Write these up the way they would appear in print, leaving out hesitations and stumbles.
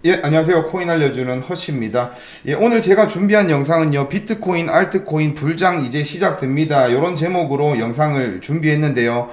예, 안녕하세요. 코인 알려주는 허씨입니다. 예, 오늘 제가 준비한 영상은요, 비트코인, 알트코인 불장 이제 시작됩니다. 이런 제목으로 영상을 준비했는데요.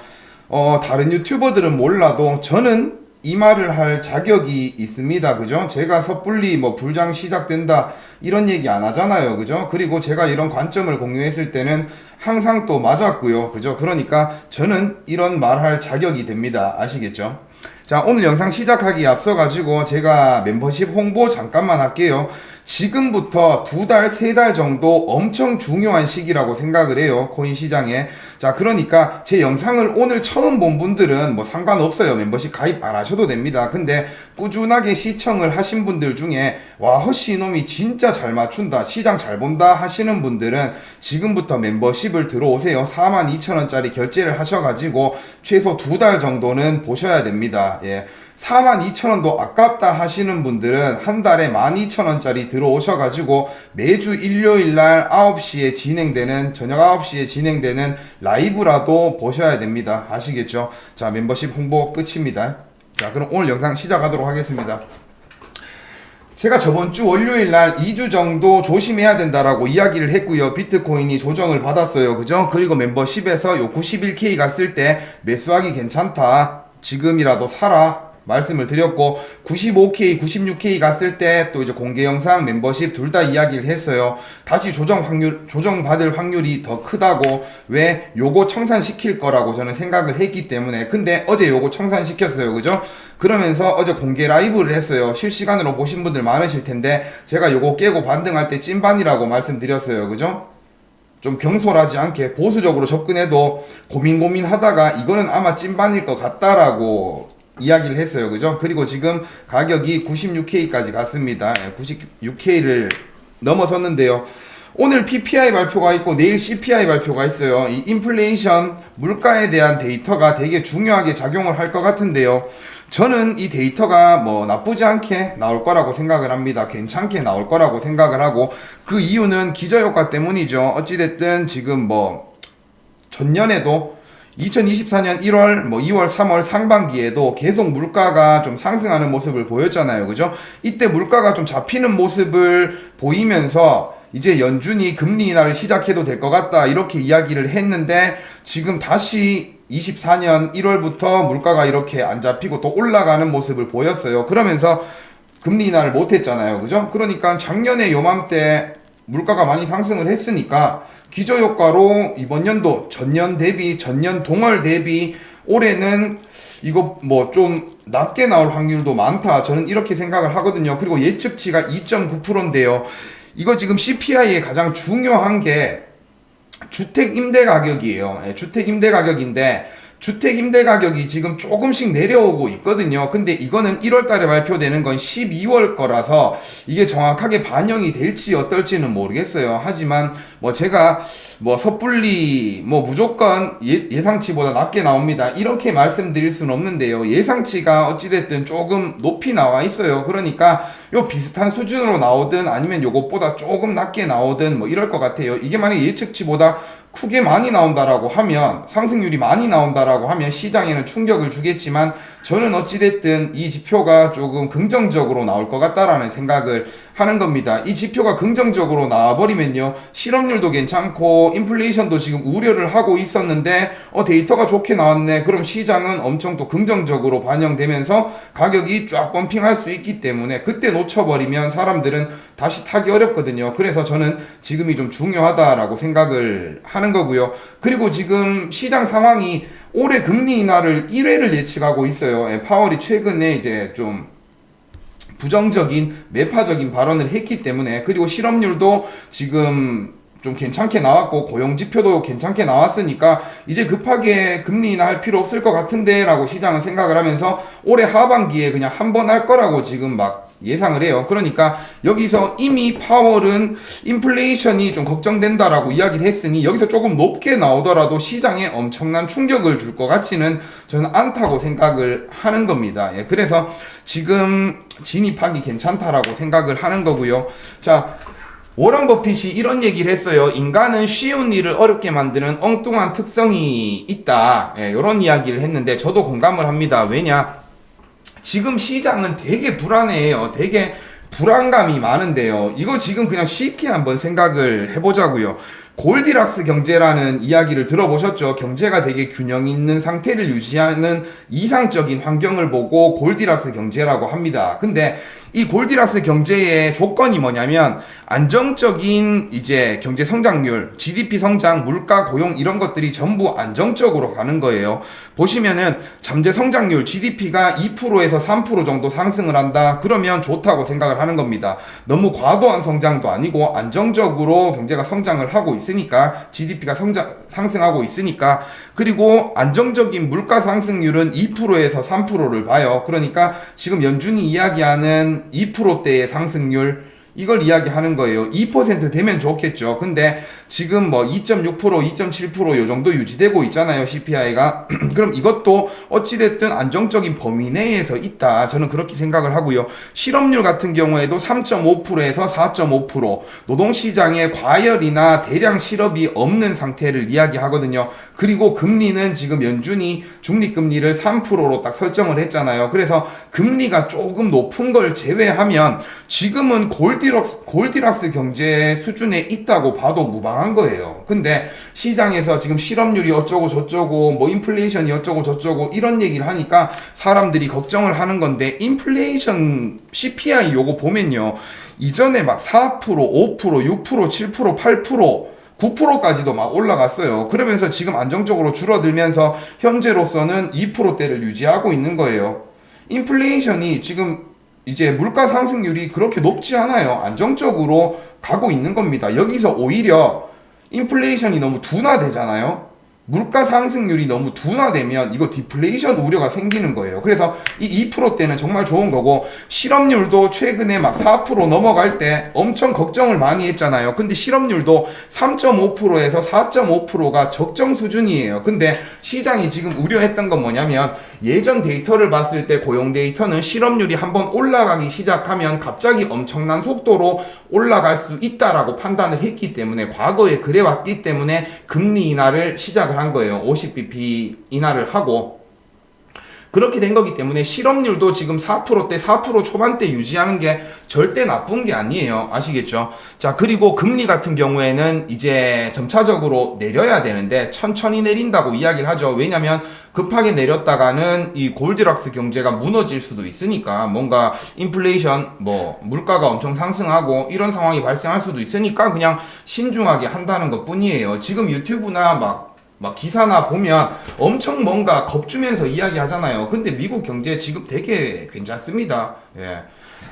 다른 유튜버들은 몰라도 저는 이 말을 할 자격이 있습니다. 그죠? 제가 섣불리 뭐 불장 시작된다, 이런 얘기 안 하잖아요. 그죠? 그리고 제가 이런 관점을 공유했을 때는 항상 또 맞았고요. 그죠? 그러니까 저는 이런 말 할 자격이 됩니다. 아시겠죠? 자, 오늘 영상 시작하기에 앞서 가지고 제가 멤버십 홍보 잠깐만 할게요. 지금부터 두 달, 세 달 정도 엄청 중요한 시기라고 생각을 해요. 코인 시장에. 자, 그러니까 제 영상을 오늘 처음 본 분들은 뭐 상관없어요. 멤버십 가입 안 하셔도 됩니다. 근데 꾸준하게 시청을 하신 분들 중에 와, 허씨 이놈이 진짜 잘 맞춘다, 시장 잘 본다 하시는 분들은 지금부터 멤버십을 들어오세요. 42,000원짜리 결제를 하셔가지고 최소 두 달 정도는 보셔야 됩니다. 예. 42,000원도 아깝다 하시는 분들은 한 달에 12,000원짜리 들어오셔가지고 매주 일요일날 9시에 진행되는, 저녁 9시에 진행되는 라이브라도 보셔야 됩니다. 아시겠죠? 자, 멤버십 홍보 끝입니다. 자, 그럼 오늘 영상 시작하도록 하겠습니다. 제가 저번 주 월요일 날 2주 정도 조심해야 된다라고 이야기를 했고요. 비트코인이 조정을 받았어요. 그죠? 그리고 멤버십에서 요 91K 갔을 때 매수하기 괜찮다, 지금이라도 사라 말씀을 드렸고, 95K, 96K 갔을 때 또 이제 공개 영상, 멤버십 둘 다 이야기를 했어요. 다시 조정 받을 확률이 더 크다고. 왜? 요거 청산시킬 거라고 저는 생각을 했기 때문에. 근데 어제 요거 청산시켰어요. 그죠? 그러면서 어제 공개 라이브를 했어요. 실시간으로 보신 분들 많으실 텐데, 제가 요거 깨고 반등할 때 찐반이라고 말씀드렸어요. 그죠? 좀 경솔하지 않게 보수적으로 접근해도 고민 하다가 이거는 아마 찐반일 것 같다라고 이야기를 했어요. 그죠? 그리고 지금 가격이 96K까지 갔습니다. 96K를 넘어섰는데요. 오늘 PPI 발표가 있고 내일 CPI 발표가 있어요. 이 인플레이션, 물가에 대한 데이터가 되게 중요하게 작용을 할 것 같은데요. 저는 이 데이터가 뭐 나쁘지 않게 나올 거라고 생각을 합니다. 괜찮게 나올 거라고 생각을 하고, 그 이유는 기저효과 때문이죠. 어찌됐든 지금 뭐 전년에도 2024년 1월, 뭐 2월, 3월 상반기에도 계속 물가가 좀 상승하는 모습을 보였잖아요. 그죠? 이때 물가가 좀 잡히는 모습을 보이면서 이제 연준이 금리 인하를 시작해도 될 것 같다, 이렇게 이야기를 했는데, 지금 다시 24년 1월부터 물가가 이렇게 안 잡히고 또 올라가는 모습을 보였어요. 그러면서 금리 인하를 못 했잖아요. 그죠? 그러니까 작년에 요맘때 물가가 많이 상승을 했으니까 기저효과로 이번 연도 전년 대비, 전년 동월 대비 올해는 이거 뭐 좀 낮게 나올 확률도 많다, 저는 이렇게 생각을 하거든요. 그리고 예측치가 2.9%인데요. 이거 지금 CPI에 가장 중요한 게 주택 임대 가격이에요. 주택 임대 가격인데, 주택 임대 가격이 지금 조금씩 내려오고 있거든요. 근데 이거는 1월 달에 발표되는 건 12월 거라서 이게 정확하게 반영이 될지 어떨지는 모르겠어요. 하지만 뭐 제가 뭐 섣불리 뭐 무조건 예상치보다 낮게 나옵니다, 이렇게 말씀드릴 수는 없는데요. 예상치가 어찌됐든 조금 높이 나와 있어요. 그러니까 요 비슷한 수준으로 나오든 아니면 요것보다 조금 낮게 나오든 뭐 이럴 것 같아요. 이게 만약에 예측치보다 크게 많이 나온다라고 하면, 상승률이 많이 나온다라고 하면 시장에는 충격을 주겠지만, 저는 어찌됐든 이 지표가 조금 긍정적으로 나올 것 같다라는 생각을 하는 겁니다. 이 지표가 긍정적으로 나와버리면요, 실업률도 괜찮고 인플레이션도 지금 우려를 하고 있었는데 데이터가 좋게 나왔네, 그럼 시장은 엄청 또 긍정적으로 반영되면서 가격이 쫙 펌핑할 수 있기 때문에, 그때 놓쳐버리면 사람들은 다시 타기 어렵거든요. 그래서 저는 지금이 좀 중요하다라고 생각을 하는 거고요. 그리고 지금 시장 상황이 올해 금리 인하를 1회를 예측하고 있어요. 파월이 최근에 이제 좀 부정적인, 매파적인 발언을 했기 때문에. 그리고 실업률도 지금 좀 괜찮게 나왔고 고용지표도 괜찮게 나왔으니까 이제 급하게 금리 인하할 필요 없을 것 같은데 라고 시장은 생각을 하면서 올해 하반기에 그냥 한 번 할 거라고 지금 막 예상을 해요. 그러니까 여기서 이미 파월은 인플레이션이 좀 걱정된다라고 이야기를 했으니 여기서 조금 높게 나오더라도 시장에 엄청난 충격을 줄 것 같지는 저는 않다고 생각을 하는 겁니다. 예, 그래서 지금 진입하기 괜찮다라고 생각을 하는 거고요. 자, 워런 버핏이 이런 얘기를 했어요. 인간은 쉬운 일을 어렵게 만드는 엉뚱한 특성이 있다. 예, 이런 이야기를 했는데 저도 공감을 합니다. 왜냐? 지금 시장은 되게 불안해요. 되게 불안감이 많은데요. 이거 지금 그냥 쉽게 한번 생각을 해보자고요. 골디락스 경제라는 이야기를 들어보셨죠? 경제가 되게 균형 있는 상태를 유지하는 이상적인 환경을 보고 골디락스 경제라고 합니다. 근데 이 골디락스 경제의 조건이 뭐냐면 안정적인 이제 경제 성장률, GDP 성장, 물가, 고용 이런 것들이 전부 안정적으로 가는 거예요. 보시면은 잠재 성장률 GDP가 2%에서 3% 정도 상승을 한다. 그러면 좋다고 생각을 하는 겁니다. 너무 과도한 성장도 아니고 안정적으로 경제가 성장을 하고 있으니까 GDP가 상승하고 있으니까 그리고 안정적인 물가 상승률은 2%에서 3%를 봐요. 그러니까 지금 연준이 이야기하는 2%대의 상승률 이걸 이야기하는 거예요. 2% 되면 좋겠죠. 근데 지금 뭐 2.6%, 2.7% 요 정도 유지되고 있잖아요. CPI가. 그럼 이것도 어찌됐든 안정적인 범위 내에서 있다. 저는 그렇게 생각을 하고요. 실업률 같은 경우에도 3.5%에서 4.5%. 노동시장에 과열이나 대량 실업이 없는 상태를 이야기하거든요. 그리고 금리는 지금 연준이 중립금리를 3%로 딱 설정을 했잖아요. 그래서 금리가 조금 높은 걸 제외하면 지금은 골디락스 경제 수준에 있다고 봐도 무방한 거예요. 근데 시장에서 지금 실업률이 어쩌고 저쩌고 뭐 인플레이션이 어쩌고 저쩌고 이런 얘기를 하니까 사람들이 걱정을 하는 건데 인플레이션 CPI 요거 보면요. 이전에 막 4%, 5%, 6%, 7%, 8% 9%까지도 막 올라갔어요. 그러면서 지금 안정적으로 줄어들면서 현재로서는 2%대를 유지하고 있는 거예요. 인플레이션이 지금 이제 물가 상승률이 그렇게 높지 않아요. 안정적으로 가고 있는 겁니다. 여기서 오히려 인플레이션이 너무 둔화되잖아요. 물가 상승률이 너무 둔화되면 이거 디플레이션 우려가 생기는 거예요. 그래서 이 2%대는 정말 좋은 거고 실업률도 최근에 막 4% 넘어갈 때 엄청 걱정을 많이 했잖아요. 근데 실업률도 3.5%에서 4.5%가 적정 수준이에요. 근데 시장이 지금 우려했던 건 뭐냐면 예전 데이터를 봤을 때 고용 데이터는 실업률이 한번 올라가기 시작하면 갑자기 엄청난 속도로 올라갈 수 있다라고 판단을 했기 때문에 과거에 그래왔기 때문에 금리 인하를 시작을 한 거예요. 50bp 인하를 하고 그렇게 된 거기 때문에 실업률도 지금 4%대 4% 초반대 유지하는 게 절대 나쁜 게 아니에요. 아시겠죠? 자, 그리고 금리 같은 경우에는 이제 점차적으로 내려야 되는데 천천히 내린다고 이야기를 하죠. 왜냐면 급하게 내렸다가는 이 골디락스 경제가 무너질 수도 있으니까 뭔가 인플레이션 뭐 물가가 엄청 상승하고 이런 상황이 발생할 수도 있으니까 그냥 신중하게 한다는 것 뿐이에요. 지금 유튜브나 막 기사나 보면 엄청 뭔가 겁주면서 이야기 하잖아요. 근데 미국 경제 지금 되게 괜찮습니다. 예.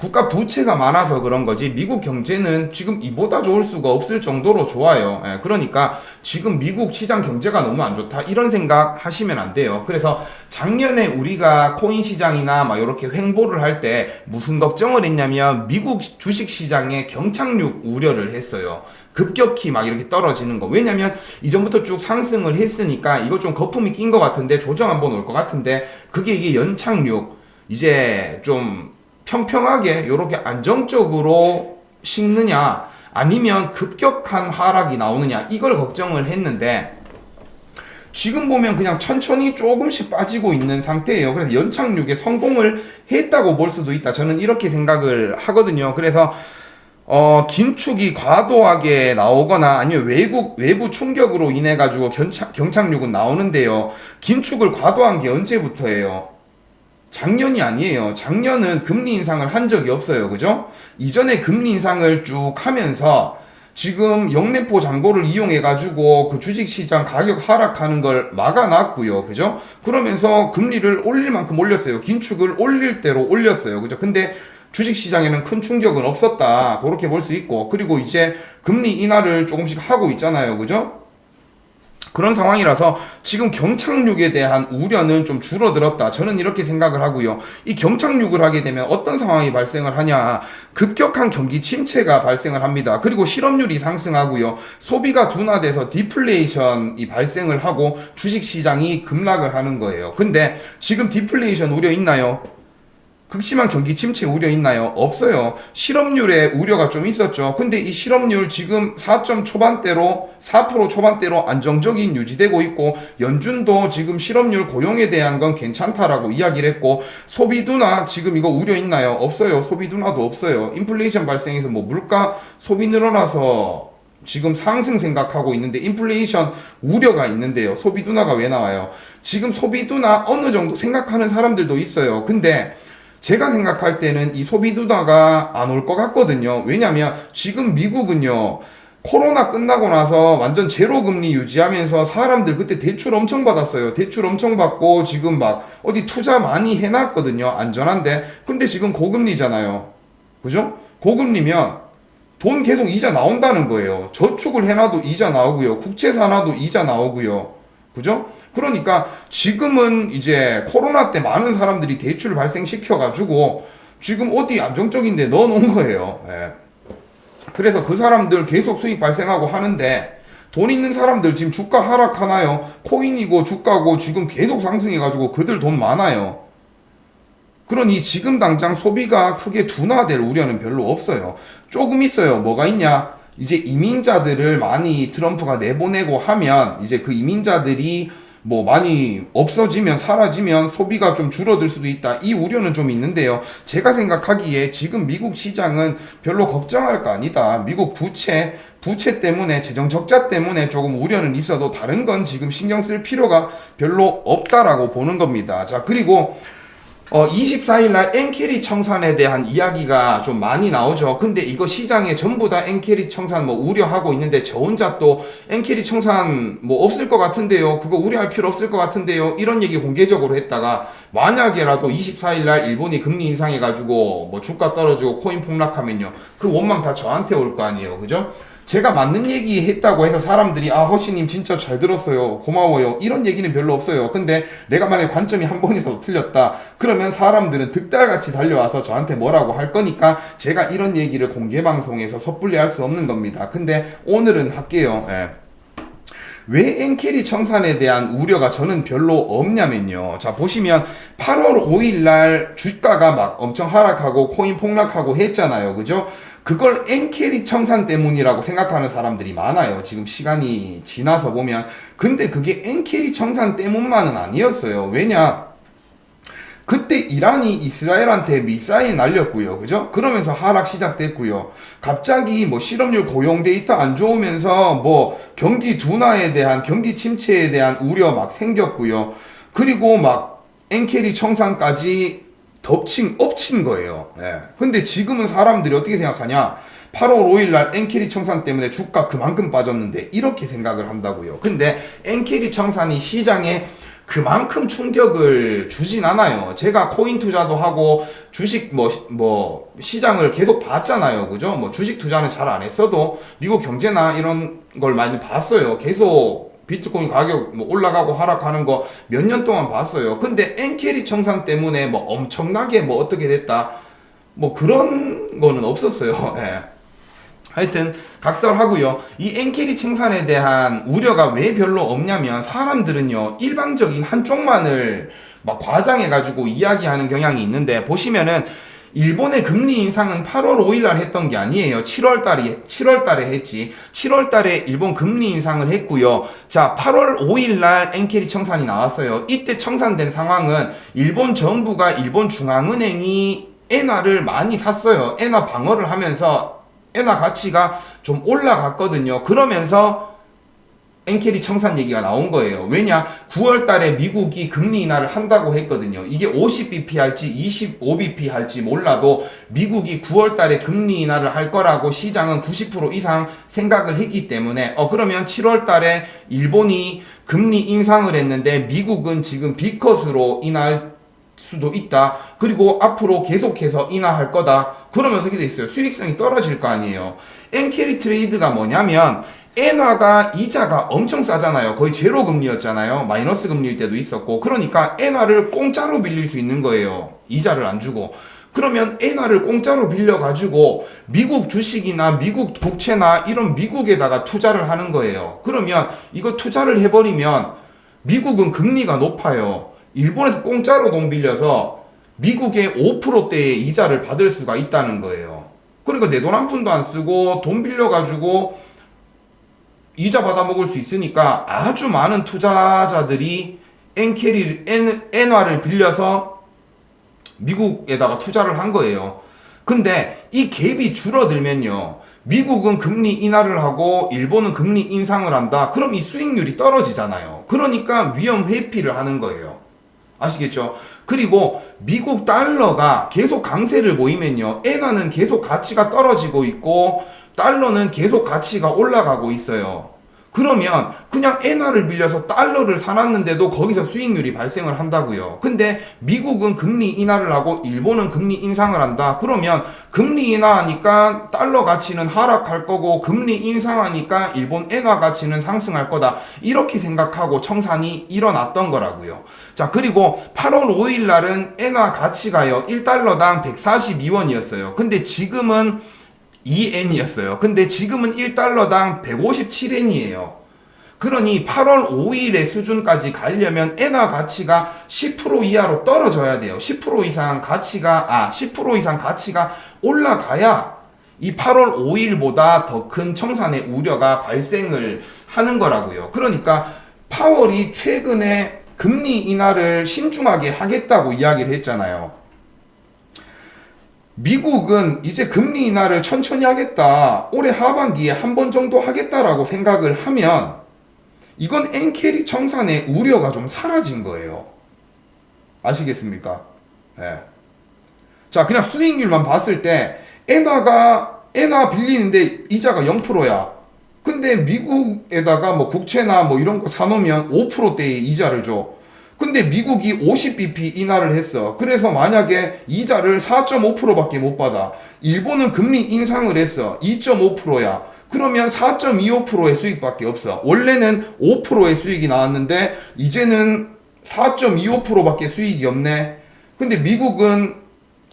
국가 부채가 많아서 그런 거지 미국 경제는 지금 이보다 좋을 수가 없을 정도로 좋아요. 예. 그러니까 지금 미국 시장 경제가 너무 안 좋다 이런 생각 하시면 안 돼요. 그래서 작년에 우리가 코인 시장이나 막 이렇게 횡보를 할 때 무슨 걱정을 했냐면 미국 주식 시장에 경착륙 우려를 했어요. 급격히 막 이렇게 떨어지는 거. 왜냐면 이전부터 쭉 상승을 했으니까 이거 좀 거품이 낀 것 같은데 조정 한번 올 것 같은데 그게 이게 연착륙 이제 좀 평평하게 이렇게 안정적으로 식느냐 아니면 급격한 하락이 나오느냐 이걸 걱정을 했는데 지금 보면 그냥 천천히 조금씩 빠지고 있는 상태예요. 그래서 연착륙에 성공을 했다고 볼 수도 있다. 저는 이렇게 생각을 하거든요. 그래서 긴축이 과도하게 나오거나 아니면 외부 충격으로 인해 가지고 경착륙은 나오는데요. 긴축을 과도한 게 언제부터예요? 작년이 아니에요. 작년은 금리 인상을 한 적이 없어요. 그죠? 이전에 금리 인상을 쭉 하면서 지금 영래포 잔고를 이용해 가지고 그 주식시장 가격 하락하는 걸 막아놨고요. 그죠? 그러면서 금리를 올릴 만큼 올렸어요. 긴축을 올릴 대로 올렸어요. 그죠? 근데 주식시장에는 큰 충격은 없었다. 그렇게 볼 수 있고 그리고 이제 금리 인하를 조금씩 하고 있잖아요. 그죠? 그런 상황이라서 지금 경착륙에 대한 우려는 좀 줄어들었다. 저는 이렇게 생각을 하고요. 이 경착륙을 하게 되면 어떤 상황이 발생을 하냐. 급격한 경기 침체가 발생을 합니다. 그리고 실업률이 상승하고요. 소비가 둔화돼서 디플레이션이 발생을 하고 주식시장이 급락을 하는 거예요. 근데 지금 디플레이션 우려 있나요? 극심한 경기 침체 우려 있나요? 없어요. 실업률에 우려가 좀 있었죠. 근데 이 실업률 지금 4점 초반대로 4% 초반대로 안정적인 유지되고 있고, 연준도 지금 실업률 고용에 대한 건 괜찮다라고 이야기를 했고, 소비 둔화 지금 이거 우려 있나요? 없어요. 소비 둔화도 없어요. 인플레이션 발생해서 뭐 물가 소비 늘어나서 지금 상승 생각하고 있는데 인플레이션 우려가 있는데요. 소비 둔화가 왜 나와요? 지금 소비 둔화 어느 정도 생각하는 사람들도 있어요. 근데 제가 생각할 때는 이 소비 둔화가 안 올 것 같거든요. 왜냐면 지금 미국은요, 코로나 끝나고 나서 완전 제로 금리 유지하면서 사람들 그때 대출 엄청 받았어요. 대출 엄청 받고 지금 막 어디 투자 많이 해놨거든요. 안전한데. 근데 지금 고금리잖아요. 그죠? 고금리면 돈 계속 이자 나온다는 거예요. 저축을 해놔도 이자 나오고요. 국채 사놔도 이자 나오고요. 그죠? 그러니까 지금은 이제 코로나 때 많은 사람들이 대출을 발생시켜가지고 지금 어디 안정적인데 넣어놓은 거예요. 예. 그래서 그 사람들 계속 수익 발생하고 하는데, 돈 있는 사람들 지금 주가 하락하나요? 코인이고 주가고 지금 계속 상승해가지고 그들 돈 많아요. 그러니 지금 당장 소비가 크게 둔화될 우려는 별로 없어요. 조금 있어요. 뭐가 있냐? 이제 이민자들을 많이 트럼프가 내보내고 하면 이제 그 이민자들이 뭐 많이 없어지면, 사라지면 소비가 좀 줄어들 수도 있다. 이 우려는 좀 있는데요. 제가 생각하기에 지금 미국 시장은 별로 걱정할 거 아니다. 미국 부채 때문에, 재정 적자 때문에 조금 우려는 있어도 다른 건 지금 신경 쓸 필요가 별로 없다라고 보는 겁니다. 자, 그리고 24일 날 엔캐리 청산에 대한 이야기가 좀 많이 나오죠. 근데 이거 시장에 전부 다 엔캐리 청산 뭐 우려하고 있는데, 저 혼자 또 엔캐리 청산 뭐 없을 것 같은데요. 그거 우려할 필요 없을 것 같은데요. 이런 얘기 공개적으로 했다가, 만약에라도 24일 날 일본이 금리 인상해가지고 뭐 주가 떨어지고 코인 폭락하면요, 그 원망 다 저한테 올 거 아니에요. 그죠? 제가 맞는 얘기 했다고 해서 사람들이 허씨님 진짜 잘 들었어요, 고마워요, 이런 얘기는 별로 없어요. 근데 내가 만약에 관점이 한 번이라도 틀렸다 그러면 사람들은 득달같이 달려와서 저한테 뭐라고 할 거니까 제가 이런 얘기를 공개방송에서 섣불리 할 수 없는 겁니다. 근데 오늘은 할게요. 예. 왜 엔캐리 청산에 대한 우려가 저는 별로 없냐면요. 자, 보시면 8월 5일 날 주가가 막 엄청 하락하고 코인 폭락하고 했잖아요. 그죠? 그걸 엔캐리 청산 때문이라고 생각하는 사람들이 많아요. 지금 시간이 지나서 보면. 근데 그게 엔캐리 청산 때문만은 아니었어요. 왜냐? 그때 이란이 이스라엘한테 미사일 날렸고요. 그죠? 그러면서 하락 시작됐고요. 갑자기 뭐 실업률 고용 데이터 안 좋으면서 뭐 경기 둔화에 대한, 경기 침체에 대한 우려 막 생겼고요. 그리고 막 엔캐리 청산까지 엎친 거예요. 예. 근데 지금은 사람들이 어떻게 생각하냐? 8월 5일 날 엔캐리 청산 때문에 주가 그만큼 빠졌는데, 이렇게 생각을 한다고요. 근데 엔캐리 청산이 시장에 그만큼 충격을 주진 않아요. 제가 코인 투자도 하고 주식 시장을 계속 봤잖아요. 그죠? 뭐 주식 투자는 잘 안 했어도 미국 경제나 이런 걸 많이 봤어요. 계속 비트코인 가격 뭐 올라가고 하락하는 거 몇 년 동안 봤어요. 근데 엔캐리 청산 때문에 뭐 엄청나게 뭐 어떻게 됐다, 뭐 그런 거는 없었어요. 예. 하여튼 각설하고요. 이 엔캐리 청산에 대한 우려가 왜 별로 없냐면, 사람들은요 일방적인 한쪽만을 막 과장해가지고 이야기하는 경향이 있는데, 보시면은 일본의 금리 인상은 8월 5일 날 했던 게 아니에요. 7월 달에 했지. 7월 달에 일본 금리 인상을 했고요. 자, 8월 5일 날 엔캐리 청산이 나왔어요. 이때 청산된 상황은 일본 정부가, 일본 중앙은행이 엔화를 많이 샀어요. 엔화 방어를 하면서 엔화 가치가 좀 올라갔거든요. 그러면서 엔캐리 청산 얘기가 나온 거예요. 왜냐? 9월 달에 미국이 금리 인하를 한다고 했거든요. 이게 50bp 할지 25bp 할지 몰라도 미국이 9월 달에 금리 인하를 할 거라고 시장은 90% 이상 생각을 했기 때문에, 그러면 7월 달에 일본이 금리 인상을 했는데 미국은 지금 B컷으로 인하할 수도 있다. 그리고 앞으로 계속해서 인하할 거다. 그러면 어떻게 돼 있어요? 수익성이 떨어질 거 아니에요. 엔캐리 트레이드가 뭐냐면, 엔화가 이자가 엄청 싸잖아요. 거의 제로 금리였잖아요. 마이너스 금리일 때도 있었고. 그러니까 엔화를 공짜로 빌릴 수 있는 거예요. 이자를 안 주고. 그러면 엔화를 공짜로 빌려가지고 미국 주식이나 미국 국채나 이런 미국에다가 투자를 하는 거예요. 그러면 이거 투자를 해버리면 미국은 금리가 높아요. 일본에서 공짜로 돈 빌려서 미국의 5%대의 이자를 받을 수가 있다는 거예요. 그러니까 내 돈 한 푼도 안 쓰고 돈 빌려가지고 이자 받아 먹을 수 있으니까 아주 많은 투자자들이 엔화를 빌려서 미국에다가 투자를 한 거예요. 근데 이 갭이 줄어들면요, 미국은 금리 인하를 하고 일본은 금리 인상을 한다. 그럼 이 수익률이 떨어지잖아요. 그러니까 위험 회피를 하는 거예요. 아시겠죠? 그리고 미국 달러가 계속 강세를 보이면요, 엔화는 계속 가치가 떨어지고 있고 달러는 계속 가치가 올라가고 있어요. 그러면 그냥 엔화를 빌려서 달러를 사놨는데도 거기서 수익률이 발생을 한다고요. 근데 미국은 금리 인하를 하고 일본은 금리 인상을 한다. 그러면 금리 인하하니까 달러 가치는 하락할 거고 금리 인상하니까 일본 엔화 가치는 상승할 거다. 이렇게 생각하고 청산이 일어났던 거라고요. 자, 그리고 8월 5일 날은 엔화 가치가요, 1달러당 142원이었어요. 근데 지금은 2엔이었어요. 근데 지금은 1달러당 157엔이에요. 그러니 8월 5일의 수준까지 가려면 엔화 가치가 10% 이하로 떨어져야 돼요. 10% 이상 가치가 올라가야 이 8월 5일보다 더 큰 청산의 우려가 발생을 하는 거라고요. 그러니까 파월이 최근에 금리 인하를 신중하게 하겠다고 이야기를 했잖아요. 미국은 이제 금리 인하를 천천히 하겠다, 올해 하반기에 한 번 정도 하겠다라고 생각을 하면 이건 엔캐리 청산의 우려가 좀 사라진 거예요. 아시겠습니까? 네. 자, 그냥 수익률만 봤을 때 엔화 빌리는데 이자가 0%야. 근데 미국에다가 뭐 국채나 뭐 이런 거 사놓으면 5%대의 이자를 줘. 근데 미국이 50bp 인하를 했어. 그래서 만약에 이자를 4.5%밖에 못 받아. 일본은 금리 인상을 했어. 2.5%야. 그러면 4.25%의 수익밖에 없어. 원래는 5%의 수익이 나왔는데 이제는 4.25%밖에 수익이 없네. 근데 미국은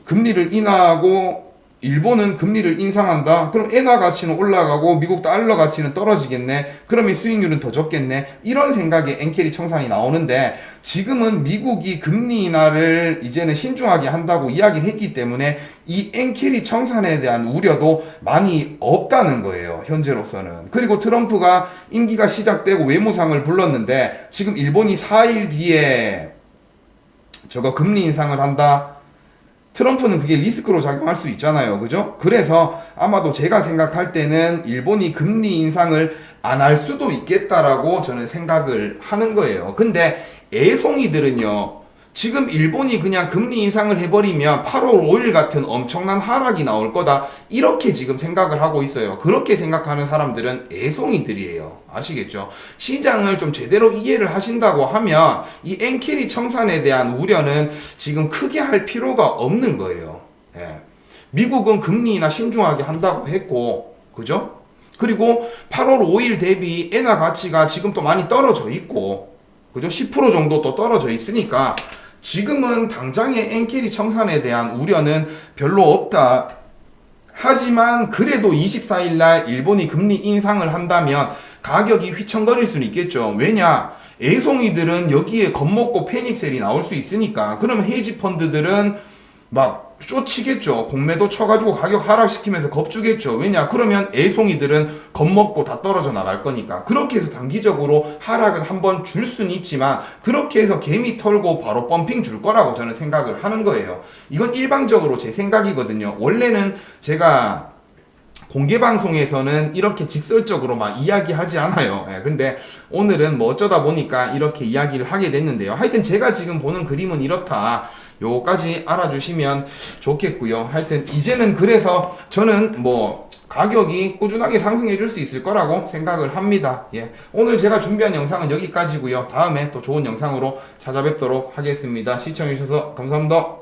금리를 인하하고 일본은 금리를 인상한다. 그럼 엔화 가치는 올라가고 미국 달러 가치는 떨어지겠네. 그러면 수익률은 더 적겠네. 이런 생각에 엔캐리 청산이 나오는데, 지금은 미국이 금리 인하를 이제는 신중하게 한다고 이야기를 했기 때문에 이 엔캐리 청산에 대한 우려도 많이 없다는 거예요, 현재로서는. 그리고 트럼프가 임기가 시작되고 외무상을 불렀는데 지금 일본이 4일 뒤에 저거 금리 인상을 한다. 트럼프는 그게 리스크로 작용할 수 있잖아요. 그죠? 그래서 아마도 제가 생각할 때는 일본이 금리 인상을 안 할 수도 있겠다라고 저는 생각을 하는 거예요. 근데 애송이들은요, 지금 일본이 그냥 금리 인상을 해버리면 8월 5일 같은 엄청난 하락이 나올 거다, 이렇게 지금 생각을 하고 있어요. 그렇게 생각하는 사람들은 애송이들이에요. 아시겠죠? 시장을 좀 제대로 이해를 하신다고 하면 이 엔캐리 청산에 대한 우려는 지금 크게 할 필요가 없는 거예요. 예. 미국은 금리 인하 신중하게 한다고 했고, 그죠? 그리고 8월 5일 대비 엔화 가치가 지금 또 많이 떨어져 있고, 그죠? 10% 정도 또 떨어져 있으니까 지금은 당장의 엔캐리 청산에 대한 우려는 별로 없다. 하지만 그래도 24일 날 일본이 금리 인상을 한다면 가격이 휘청거릴 수는 있겠죠. 왜냐? 애송이들은 여기에 겁먹고 패닉셀이 나올 수 있으니까. 그러면 헤이지 펀드들은 막 쇼치겠죠. 공매도 쳐가지고 가격 하락시키면서 겁주겠죠. 왜냐? 그러면 애송이들은 겁먹고 다 떨어져 나갈 거니까. 그렇게 해서 단기적으로 하락은 한번 줄 수는 있지만, 그렇게 해서 개미 털고 바로 펌핑 줄 거라고 저는 생각을 하는 거예요. 이건 일방적으로 제 생각이거든요. 원래는 제가 공개 방송에서는 이렇게 직설적으로 막 이야기하지 않아요. 예, 근데 오늘은 뭐 어쩌다 보니까 이렇게 이야기를 하게 됐는데요. 하여튼 제가 지금 보는 그림은 이렇다. 요거까지 알아주시면 좋겠고요. 하여튼 이제는 그래서 저는 뭐 가격이 꾸준하게 상승해 줄 수 있을 거라고 생각을 합니다. 예. 오늘 제가 준비한 영상은 여기까지고요. 다음에 또 좋은 영상으로 찾아뵙도록 하겠습니다. 시청해 주셔서 감사합니다.